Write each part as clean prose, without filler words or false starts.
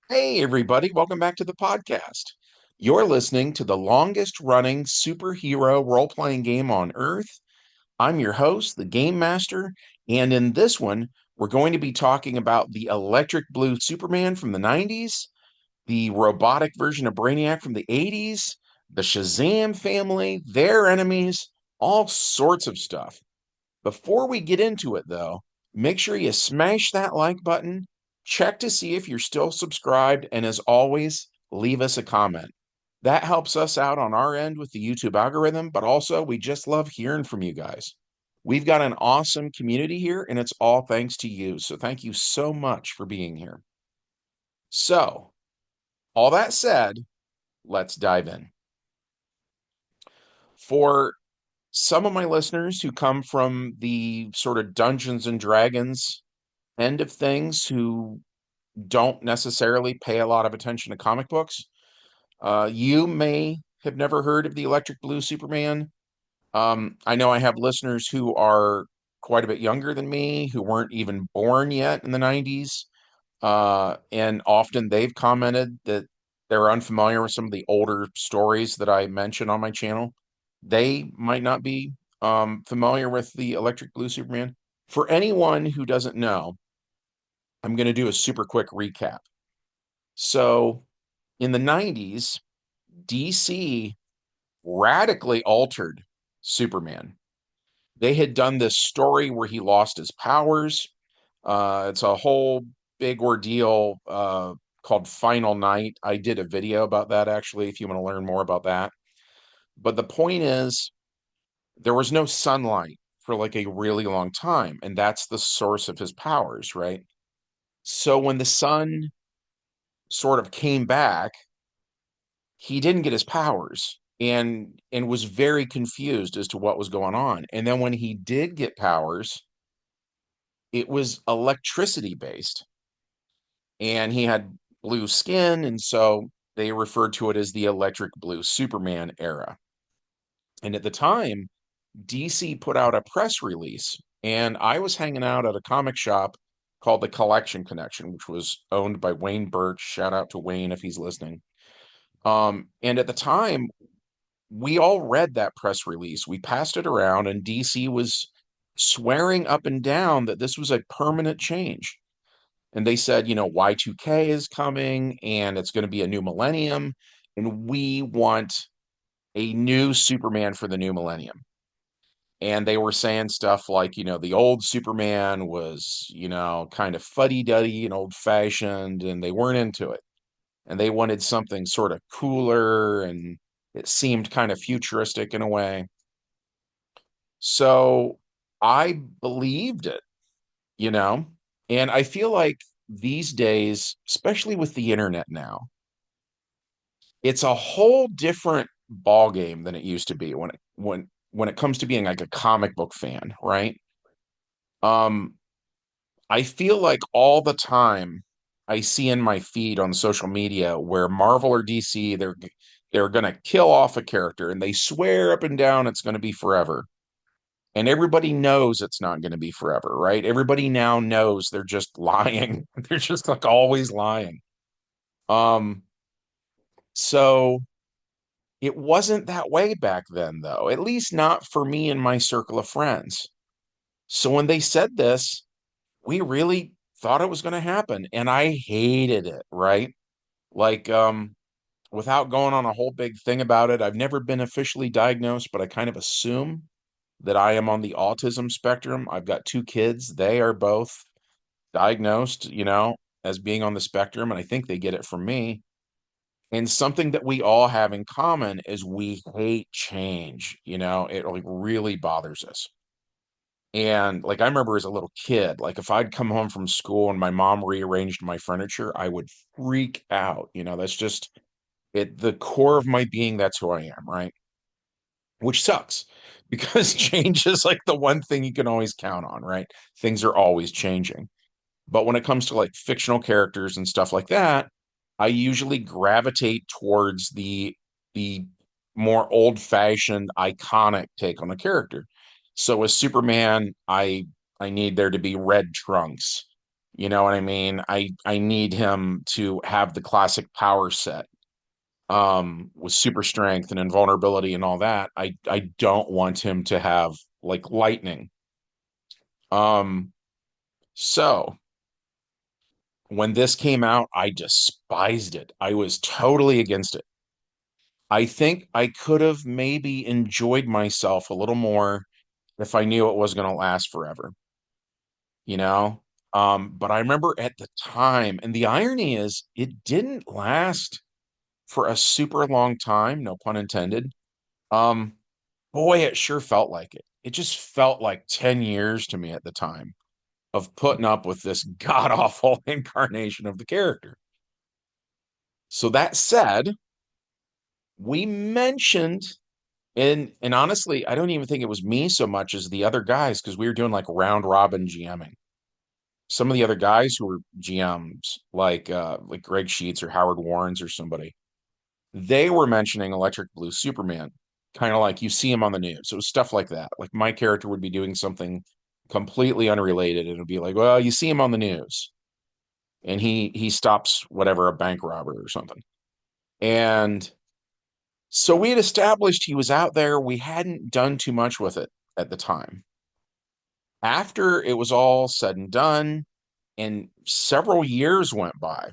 Hey, everybody, welcome back to the podcast. You're listening to the longest running superhero role playing game on Earth. I'm your host, the Game Master, and in this one, we're going to be talking about the electric blue Superman from the 90s, the robotic version of Brainiac from the 80s, the Shazam family, their enemies, all sorts of stuff. Before we get into it, though, make sure you smash that like button, check to see if you're still subscribed, and as always, leave us a comment. That helps us out on our end with the YouTube algorithm, but also we just love hearing from you guys. We've got an awesome community here, and it's all thanks to you. So thank you so much for being here. So, all that said, let's dive in. For some of my listeners who come from the sort of Dungeons and Dragons end of things who don't necessarily pay a lot of attention to comic books. You may have never heard of the Electric Blue Superman. I know I have listeners who are quite a bit younger than me, who weren't even born yet in the 90s. And often they've commented that they're unfamiliar with some of the older stories that I mention on my channel. They might not be familiar with the Electric Blue Superman. For anyone who doesn't know, I'm going to do a super quick recap. So, in the 90s, DC radically altered Superman. They had done this story where he lost his powers. It's a whole big ordeal called Final Night. I did a video about that actually, if you want to learn more about that. But the point is, there was no sunlight for like a really long time, and that's the source of his powers, right? So when the sun sort of came back, he didn't get his powers and was very confused as to what was going on. And then when he did get powers, it was electricity based and he had blue skin, and so they referred to it as the electric blue Superman era. And at the time, DC put out a press release, and I was hanging out at a comic shop called the Collection Connection, which was owned by Wayne Birch. Shout out to Wayne if he's listening. And at the time, we all read that press release. We passed it around, and DC was swearing up and down that this was a permanent change. And they said, Y2K is coming and it's going to be a new millennium. And we want a new Superman for the new millennium. And they were saying stuff like, the old Superman was, kind of fuddy duddy and old fashioned, and they weren't into it. And they wanted something sort of cooler and it seemed kind of futuristic in a way. So I believed it, you know? And I feel like these days, especially with the internet now, it's a whole different ball game than it used to be when it comes to being like a comic book fan, right? Um, I feel like all the time I see in my feed on social media where Marvel or DC, they're gonna kill off a character and they swear up and down it's gonna be forever. And everybody knows it's not going to be forever, right? Everybody now knows they're just lying. They're just like always lying. Um, so it wasn't that way back then, though, at least not for me and my circle of friends. So when they said this, we really thought it was going to happen, and I hated it, right? Like, without going on a whole big thing about it, I've never been officially diagnosed, but I kind of assume that I am on the autism spectrum. I've got two kids. They are both diagnosed, as being on the spectrum, and I think they get it from me. And something that we all have in common is we hate change. It like really bothers us. And like I remember as a little kid, like if I'd come home from school and my mom rearranged my furniture, I would freak out. That's just it, the core of my being, that's who I am, right? Which sucks because change is like the one thing you can always count on, right? Things are always changing. But when it comes to like fictional characters and stuff like that, I usually gravitate towards the more old-fashioned, iconic take on a character. So with Superman, I need there to be red trunks. You know what I mean? I need him to have the classic power set with super strength and invulnerability and all that. I don't want him to have like lightning. Um so when this came out, I despised it. I was totally against it. I think I could have maybe enjoyed myself a little more if I knew it was going to last forever, you know? But I remember at the time, and the irony is it didn't last for a super long time, no pun intended. Um, Boy, it sure felt like it. It just felt like 10 years to me at the time of putting up with this god awful incarnation of the character. So that said, we mentioned, and honestly, I don't even think it was me so much as the other guys because we were doing like round robin GMing. Some of the other guys who were GMs, like Greg Sheets or Howard Warrens or somebody, they were mentioning Electric Blue Superman, kind of like you see him on the news. It was stuff like that. Like my character would be doing something completely unrelated, and it'd be like, well, you see him on the news, and he stops whatever a bank robber or something. And so we had established he was out there. We hadn't done too much with it at the time. After it was all said and done, and several years went by,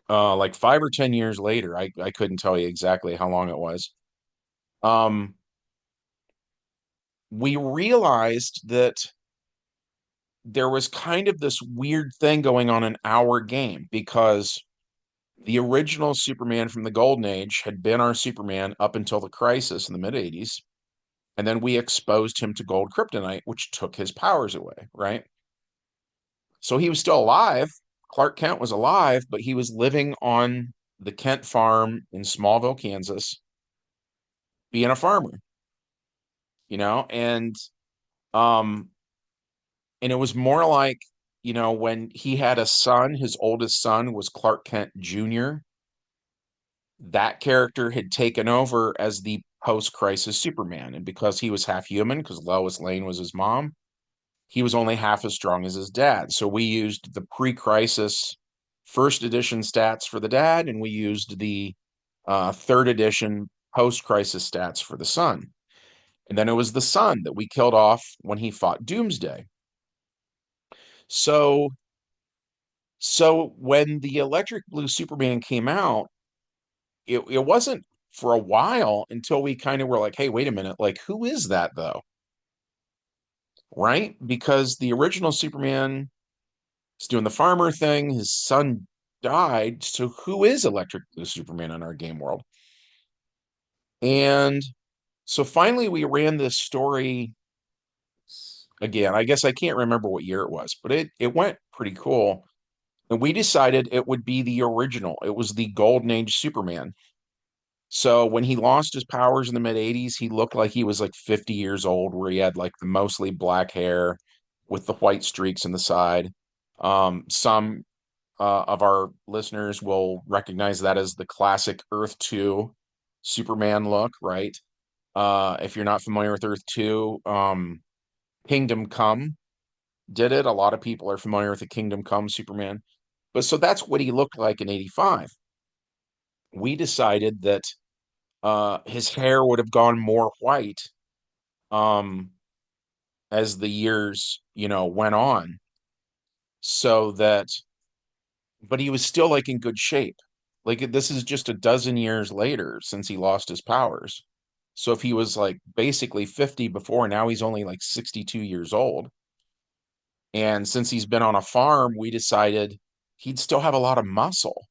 like 5 or 10 years later, I couldn't tell you exactly how long it was. Um, we realized that there was kind of this weird thing going on in our game because the original Superman from the Golden Age had been our Superman up until the Crisis in the mid 80s. And then we exposed him to gold kryptonite, which took his powers away, right? So he was still alive. Clark Kent was alive, but he was living on the Kent farm in Smallville, Kansas, being a farmer, you know, um and it was more like, when he had a son, his oldest son was Clark Kent Jr. That character had taken over as the post-crisis Superman, and because he was half human, because Lois Lane was his mom, he was only half as strong as his dad. So we used the pre-crisis first edition stats for the dad, and we used the third edition post-crisis stats for the son. And then it was the son that we killed off when he fought Doomsday. So so when the Electric Blue Superman came out, it wasn't for a while until we kind of were like, hey, wait a minute, like who is that though? Right? Because the original Superman is doing the farmer thing, his son died. So who is Electric Blue Superman in our game world? And so finally we ran this story again. I guess I can't remember what year it was, but it went pretty cool. And we decided it would be the original. It was the Golden Age Superman. So when he lost his powers in the mid 80s, he looked like he was like 50 years old, where he had like the mostly black hair with the white streaks in the side. Some of our listeners will recognize that as the classic Earth 2 Superman look, right? If you're not familiar with Earth 2, Kingdom Come did it. A lot of people are familiar with the Kingdom Come Superman. But so that's what he looked like in 85. We decided that his hair would have gone more white um, as the years, went on. So that, but he was still like in good shape. Like this is just a dozen years later since he lost his powers. So if he was like basically 50 before, now he's only like 62 years old. And since he's been on a farm, we decided he'd still have a lot of muscle,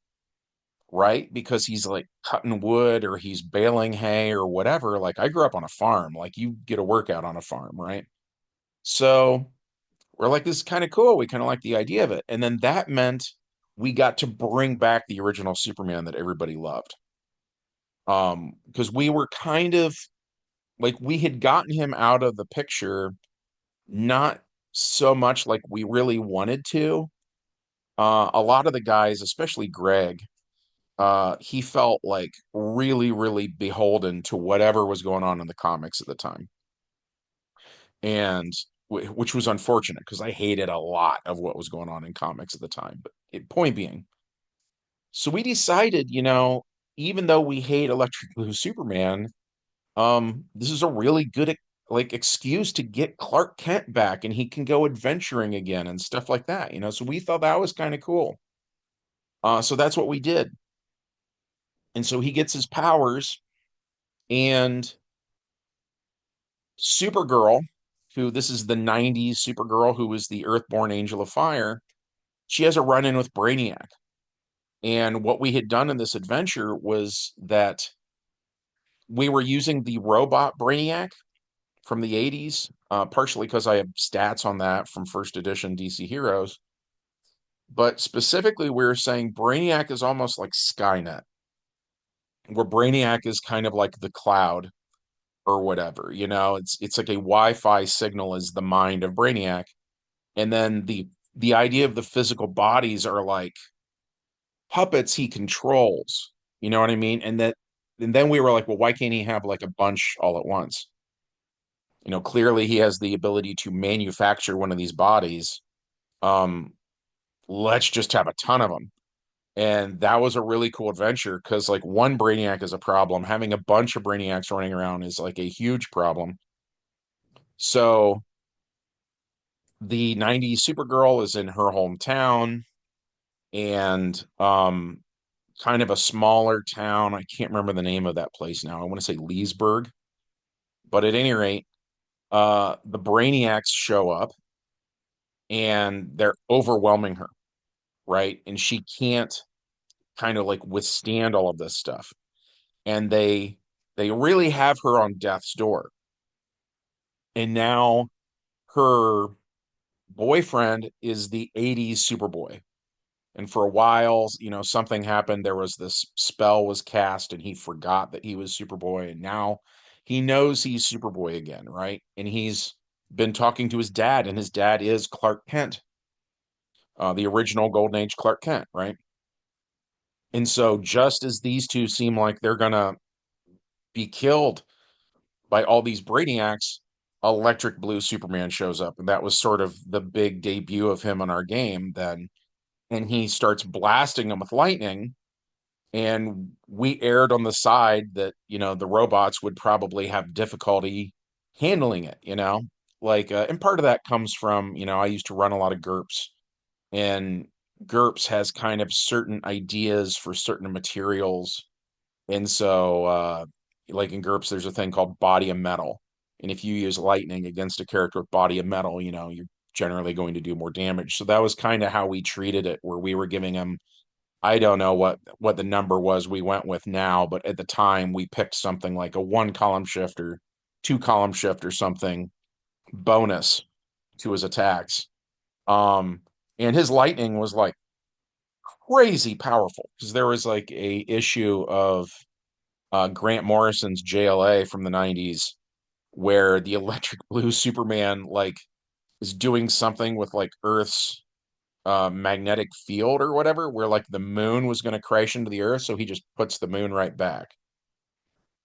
right? Because he's like cutting wood or he's baling hay or whatever. Like I grew up on a farm, like you get a workout on a farm, right? So we're like, this is kind of cool. We kind of like the idea of it. And then that meant we got to bring back the original Superman that everybody loved. Because we were kind of like we had gotten him out of the picture, not so much like we really wanted to. A lot of the guys, especially Greg, he felt like really, really beholden to whatever was going on in the comics at the time. And which was unfortunate because I hated a lot of what was going on in comics at the time. But point being, so we decided, even though we hate Electric Blue Superman, this is a really good like excuse to get Clark Kent back and he can go adventuring again and stuff like that. So we thought that was kind of cool. So that's what we did. And so he gets his powers, and Supergirl, who this is the 90s Supergirl, who was the Earthborn Angel of Fire, she has a run-in with Brainiac. And what we had done in this adventure was that we were using the robot Brainiac from the 80s, partially because I have stats on that from first edition DC Heroes. But specifically, we were saying Brainiac is almost like Skynet, where Brainiac is kind of like the cloud or whatever. It's like a Wi-Fi signal is the mind of Brainiac, and then the idea of the physical bodies are like puppets he controls. You know what I mean? And then we were like, well, why can't he have like a bunch all at once? Clearly he has the ability to manufacture one of these bodies. Um, let's just have a ton of them. And that was a really cool adventure because like one Brainiac is a problem. Having a bunch of Brainiacs running around is like a huge problem. So the 90s Supergirl is in her hometown, and kind of a smaller town. I can't remember the name of that place now. I want to say Leesburg. But at any rate, the Brainiacs show up and they're overwhelming her, right? And she can't kind of like withstand all of this stuff. And they really have her on death's door. And now her boyfriend is the 80s Superboy. And for a while, something happened. There was this spell was cast and he forgot that he was Superboy. And now he knows he's Superboy again, right? And he's been talking to his dad, and his dad is Clark Kent, the original Golden Age Clark Kent, right? And so just as these two seem like they're gonna be killed by all these Brainiacs, Electric Blue Superman shows up. And that was sort of the big debut of him in our game then. And he starts blasting them with lightning. And we erred on the side that, the robots would probably have difficulty handling it. Like, and part of that comes from, I used to run a lot of GURPS, and GURPS has kind of certain ideas for certain materials. And so, like in GURPS, there's a thing called body of metal. And if you use lightning against a character with body of metal, you're generally going to do more damage. So that was kind of how we treated it, where we were giving them, I don't know what the number was we went with now, but at the time we picked something like a 1 column shift or 2 column shift or something bonus to his attacks. Um, and his lightning was like crazy powerful because there was like a issue of Grant Morrison's JLA from the 90s where the Electric Blue Superman like is doing something with like Earth's magnetic field or whatever, where like the moon was going to crash into the Earth, so he just puts the moon right back.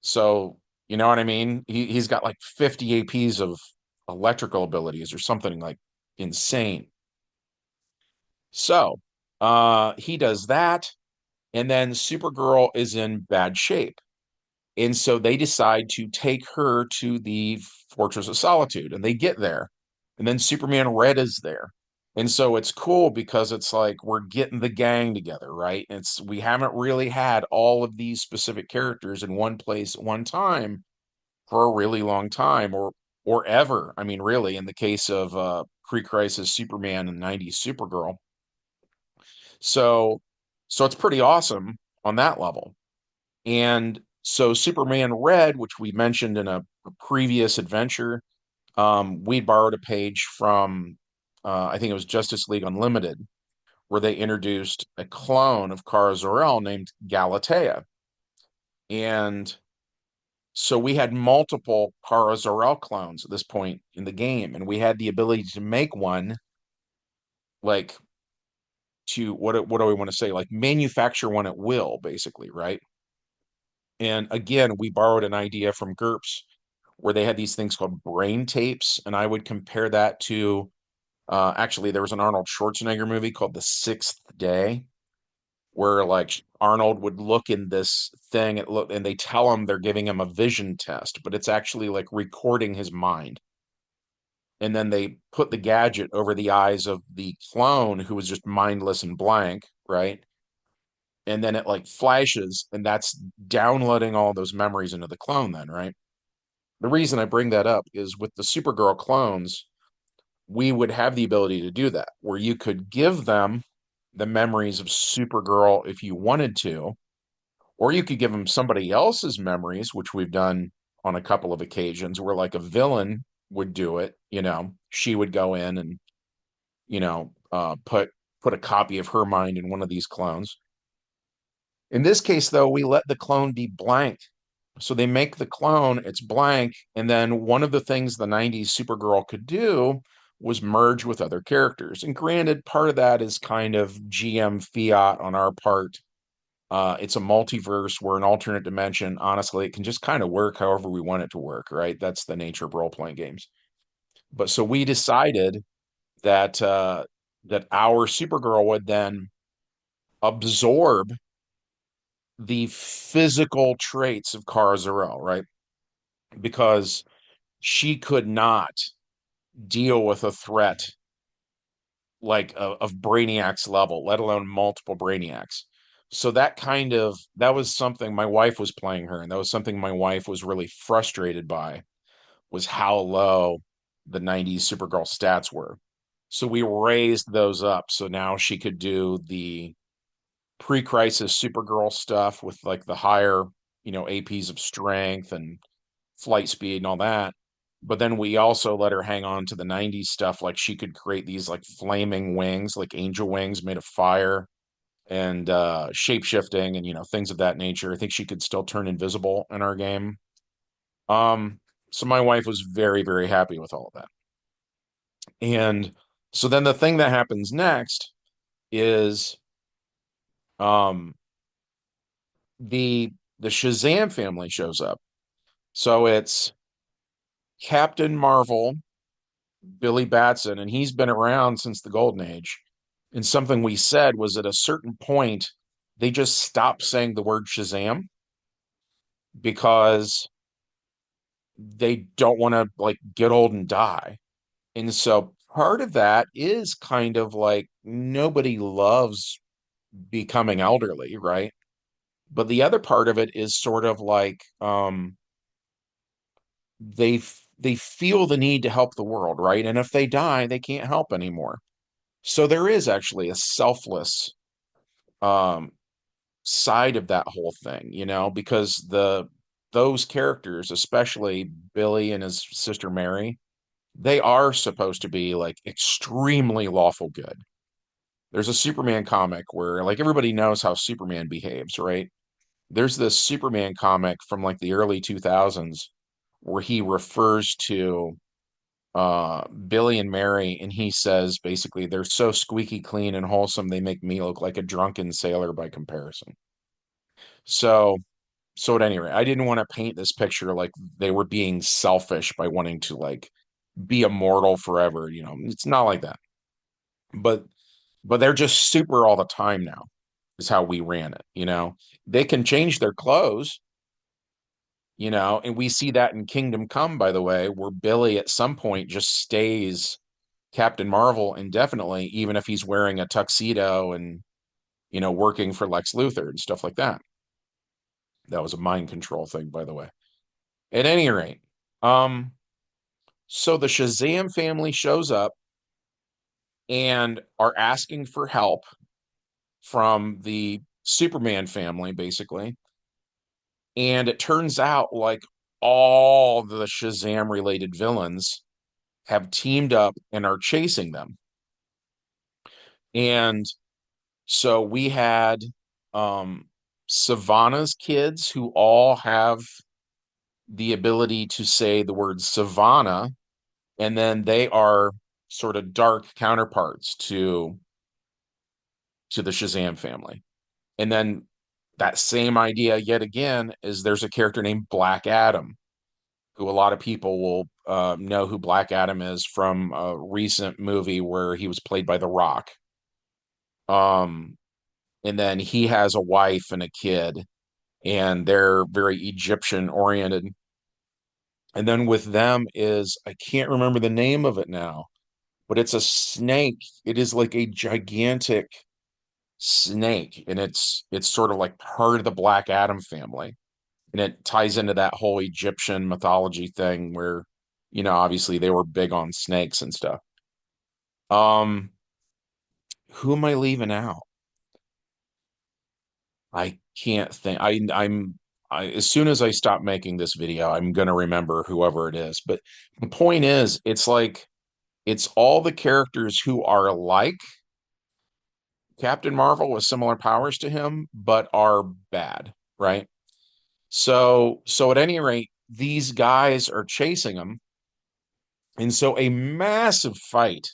So you know what I mean? He's got like 50 APs of electrical abilities or something like insane. So he does that, and then Supergirl is in bad shape. And so they decide to take her to the Fortress of Solitude, and they get there. And then Superman Red is there. And so it's cool because it's like we're getting the gang together, right? It's we haven't really had all of these specific characters in one place at one time for a really long time, or ever. I mean, really, in the case of pre-crisis Superman and 90s Supergirl. So so it's pretty awesome on that level. And so Superman Red, which we mentioned in a previous adventure, we borrowed a page from, I think it was Justice League Unlimited, where they introduced a clone of Kara Zor-El named Galatea. And so we had multiple Kara Zor-El clones at this point in the game, and we had the ability to make one, like, to what do we want to say, like manufacture one at will, basically, right? And again, we borrowed an idea from GURPS where they had these things called brain tapes, and I would compare that to actually there was an Arnold Schwarzenegger movie called The Sixth Day, where like Arnold would look in this thing and look, and they tell him they're giving him a vision test, but it's actually like recording his mind. And then they put the gadget over the eyes of the clone who was just mindless and blank, right? And then it like flashes, and that's downloading all those memories into the clone, then, right? The reason I bring that up is with the Supergirl clones, we would have the ability to do that, where you could give them the memories of Supergirl if you wanted to, or you could give them somebody else's memories, which we've done on a couple of occasions, where like a villain would do it. She would go in and put a copy of her mind in one of these clones. In this case, though, we let the clone be blank. So they make the clone, it's blank, and then one of the things the 90s Supergirl could do was merge with other characters. And granted, part of that is kind of GM fiat on our part. It's a multiverse, we're an alternate dimension. Honestly, it can just kind of work however we want it to work, right? That's the nature of role-playing games. But so we decided that that our Supergirl would then absorb the physical traits of Kara Zor-El, right? Because she could not deal with a threat like of Brainiac's level, let alone multiple Brainiacs. So that was something my wife was playing her, and that was something my wife was really frustrated by, was how low the 90s Supergirl stats were. So we raised those up so now she could do the pre-crisis Supergirl stuff with like the higher, APs of strength and flight speed and all that. But then we also let her hang on to the 90s stuff. Like she could create these like flaming wings, like angel wings made of fire and shape shifting and, things of that nature. I think she could still turn invisible in our game. Um, so my wife was very, very happy with all of that. And so then the thing that happens next is um the the Shazam family shows up. So it's Captain Marvel, Billy Batson, and he's been around since the Golden Age. And something we said was at a certain point, they just stopped saying the word Shazam because they don't want to like get old and die. And so part of that is kind of like nobody loves becoming elderly, right? But the other part of it is sort of like they feel the need to help the world, right? And if they die, they can't help anymore. So there is actually a selfless um side of that whole thing, because those characters, especially Billy and his sister Mary, they are supposed to be like extremely lawful good. There's a Superman comic where like everybody knows how Superman behaves, right? There's this Superman comic from like the early 2000s where he refers to Billy and Mary, and he says basically they're so squeaky clean and wholesome they make me look like a drunken sailor by comparison. So so at any rate, I didn't want to paint this picture like they were being selfish by wanting to like be immortal forever. It's not like that. But they're just super all the time now, is how we ran it. They can change their clothes, and we see that in Kingdom Come, by the way, where Billy at some point just stays Captain Marvel indefinitely, even if he's wearing a tuxedo and, working for Lex Luthor and stuff like that. That was a mind control thing, by the way. At any rate, um, so the Shazam family shows up and are asking for help from the Superman family, basically. And it turns out like all the Shazam related villains have teamed up and are chasing them. And so we had Sivana's kids who all have the ability to say the word Sivana, and then they are sort of dark counterparts to the Shazam family. And then that same idea yet again is there's a character named Black Adam who a lot of people will know who Black Adam is from a recent movie where he was played by The Rock. Um, and then he has a wife and a kid, and they're very Egyptian oriented. And then with them is, I can't remember the name of it now, but it's a snake. It is like a gigantic snake, and it's sort of like part of the Black Adam family. And it ties into that whole Egyptian mythology thing where, obviously they were big on snakes and stuff. Um, who am I leaving out? I can't think. As soon as I stop making this video, I'm gonna remember whoever it is. But the point is, it's like it's all the characters who are like Captain Marvel with similar powers to him, but are bad, right? So at any rate, these guys are chasing him, and so a massive fight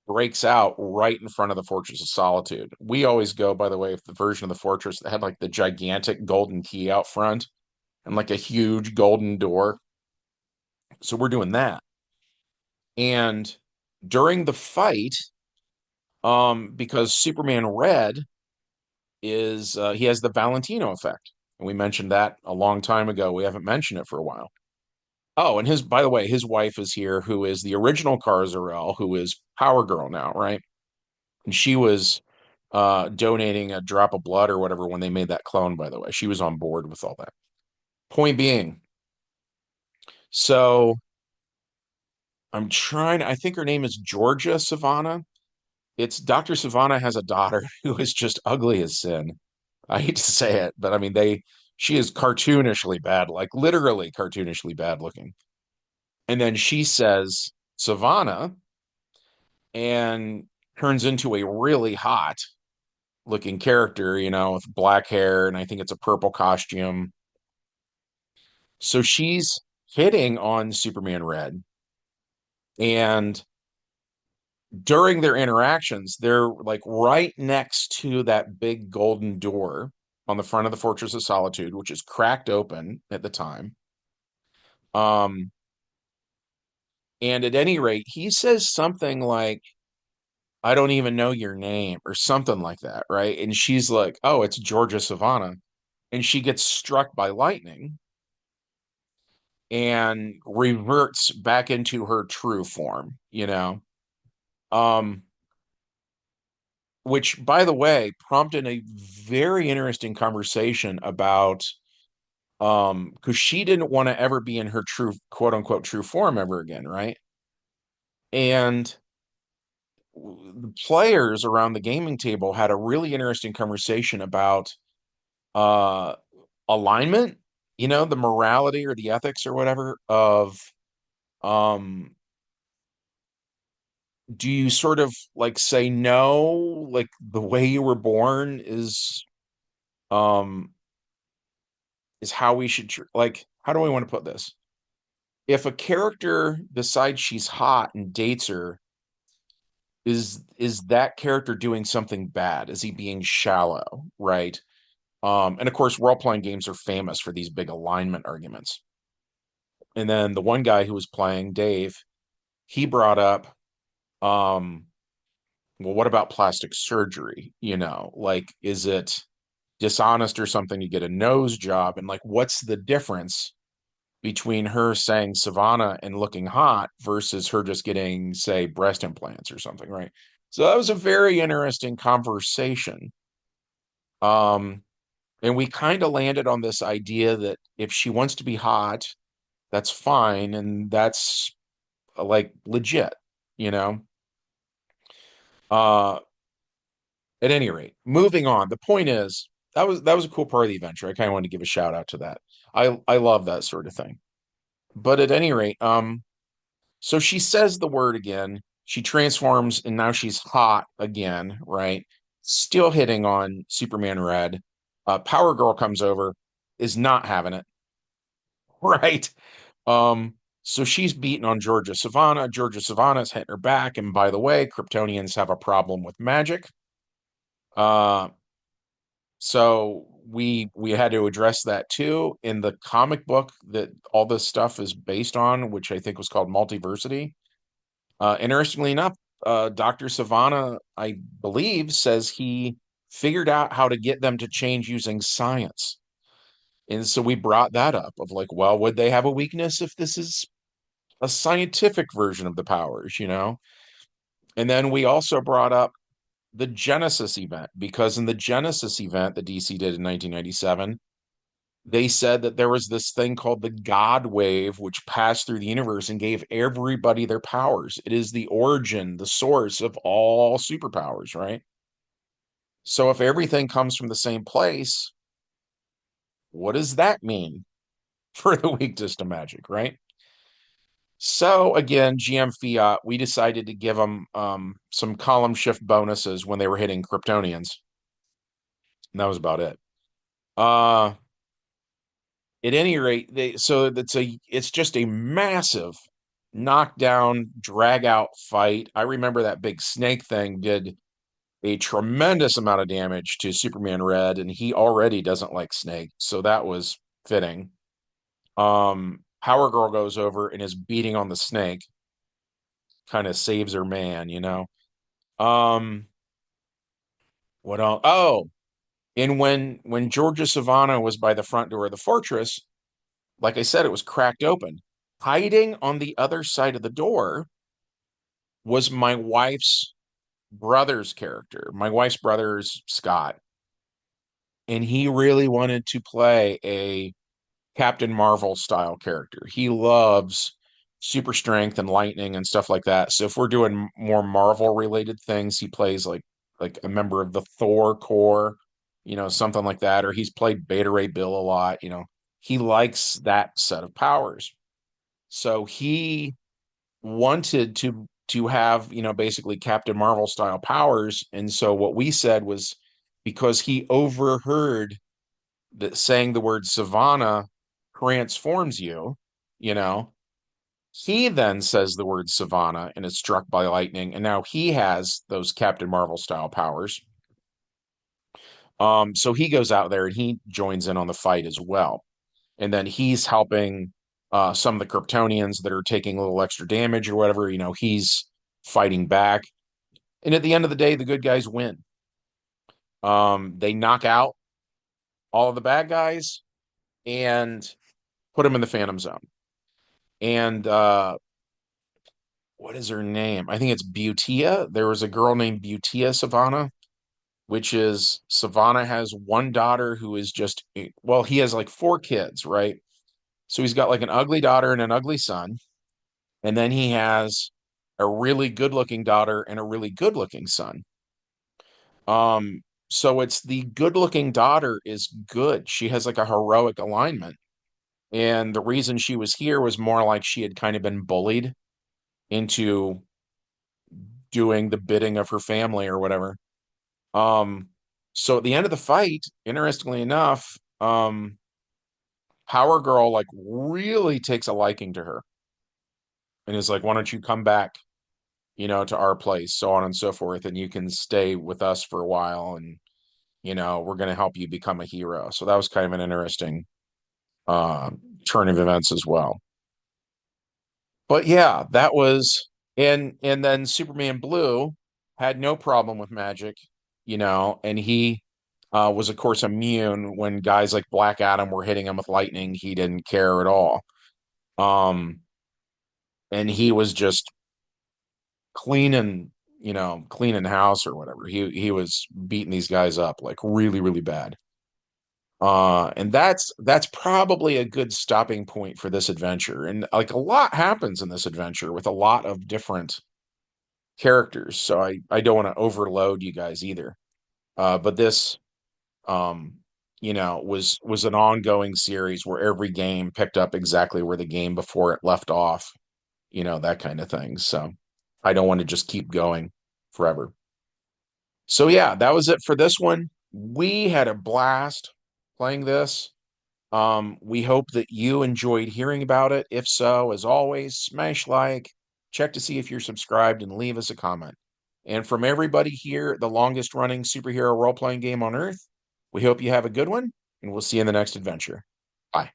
breaks out right in front of the Fortress of Solitude. We always go, by the way, with the version of the fortress that had like the gigantic golden key out front and like a huge golden door. So we're doing that. And during the fight, because Superman Red is he has the Valentino effect. And we mentioned that a long time ago. We haven't mentioned it for a while. Oh, and his by the way, his wife is here, who is the original Kar-El, who is Power Girl now, right? And she was donating a drop of blood or whatever when they made that clone, by the way. She was on board with all that. Point being, so I think her name is Georgia Sivana. It's Dr. Sivana has a daughter who is just ugly as sin. I hate to say it, but I mean, she is cartoonishly bad, like literally cartoonishly bad looking. And then she says Savannah and turns into a really hot looking character, with black hair, and I think it's a purple costume. So she's hitting on Superman Red, and during their interactions, they're like right next to that big golden door on the front of the Fortress of Solitude, which is cracked open at the time. Um, and at any rate, he says something like, I don't even know your name, or something like that, right? And she's like, oh, it's Georgia Savannah. And she gets struck by lightning and reverts back into her true form. Um, which, by the way, prompted a very interesting conversation about because she didn't want to ever be in her true quote unquote true form ever again, right? And the players around the gaming table had a really interesting conversation about uh alignment, the morality or the ethics or whatever of um do you sort of like say no, like the way you were born um is how we should like how do I want to put this? If a character decides she's hot and dates her, is that character doing something bad? Is he being shallow, right? And of course, role-playing games are famous for these big alignment arguments. And then the one guy who was playing, Dave, he brought up, um, well, what about plastic surgery? Like, is it dishonest or something to get a nose job? And like, what's the difference between her saying Savannah and looking hot versus her just getting, say, breast implants or something, right? So that was a very interesting conversation. Um, and we kind of landed on this idea that if she wants to be hot, that's fine, and that's like legit, you know. Uh, at any rate, moving on. The point is that was a cool part of the adventure. I kind of wanted to give a shout out to that. I love that sort of thing. But at any rate, so she says the word again. She transforms and now she's hot again, right? Still hitting on Superman Red. Power Girl comes over, is not having it, right? So she's beating on Georgia Savannah. Georgia Savannah's hitting her back. And by the way, Kryptonians have a problem with magic. Uh, so we had to address that too in the comic book that all this stuff is based on, which I think was called Multiversity. Interestingly enough, Dr. Sivana, I believe, says he figured out how to get them to change using science. And so we brought that up of like, well, would they have a weakness if this is a scientific version of the powers, you know? And then we also brought up the Genesis event, because in the Genesis event that DC did in 1997, they said that there was this thing called the God Wave, which passed through the universe and gave everybody their powers. It is the origin, the source of all superpowers, right? So if everything comes from the same place, what does that mean for the weakness to magic, right? So again, GM Fiat, we decided to give them some column shift bonuses when they were hitting Kryptonians. And that was about it. Uh, at any rate, it's just a massive knockdown, drag out fight. I remember that big snake thing did a tremendous amount of damage to Superman Red, and he already doesn't like Snake, so that was fitting. Power Girl goes over and is beating on the snake, kind of saves her man, you know. Um, what else? Oh, and when Georgia Savannah was by the front door of the fortress, like I said, it was cracked open. Hiding on the other side of the door was my wife's brother's character. My wife's brother's Scott, and he really wanted to play a Captain Marvel style character. He loves super strength and lightning and stuff like that. So if we're doing more Marvel related things, he plays like a member of the Thor Corps, you know, something like that. Or he's played Beta Ray Bill a lot, you know. He likes that set of powers. So he wanted to have, you know, basically Captain Marvel style powers. And so what we said was, because he overheard that saying the word Sivana transforms you, you know, he then says the word Sivana and is struck by lightning, and now he has those Captain Marvel style powers. So he goes out there and he joins in on the fight as well. And then he's helping some of the Kryptonians that are taking a little extra damage or whatever, you know, he's fighting back. And at the end of the day, the good guys win. They knock out all of the bad guys and put them in the Phantom Zone. And what is her name? I think it's Butia. There was a girl named Butia Savannah, which is Savannah has one daughter who is just, well, he has like four kids, right? So he's got like an ugly daughter and an ugly son. And then he has a really good looking daughter and a really good looking son. So it's the good looking daughter is good. She has like a heroic alignment. And the reason she was here was more like she had kind of been bullied into doing the bidding of her family or whatever. Um, so at the end of the fight, interestingly enough, Power Girl like really takes a liking to her and is like, "Why don't you come back, you know, to our place, so on and so forth, and you can stay with us for a while, and you know, we're going to help you become a hero." So that was kind of an interesting uh, turn of events as well. But yeah, that was, and then Superman Blue had no problem with magic, you know, and he was of course immune when guys like Black Adam were hitting him with lightning. He didn't care at all. Um, and he was just cleaning, you know, cleaning house or whatever. He was beating these guys up like really, really bad. And that's probably a good stopping point for this adventure. And like a lot happens in this adventure with a lot of different characters. So I don't want to overload you guys either. But this um you know was an ongoing series where every game picked up exactly where the game before it left off, you know, that kind of thing. So I don't want to just keep going forever. So yeah, that was it for this one. We had a blast playing this. We hope that you enjoyed hearing about it. If so, as always, smash like, check to see if you're subscribed, and leave us a comment. And from everybody here, the longest running superhero role playing game on earth, we hope you have a good one and we'll see you in the next adventure. Bye.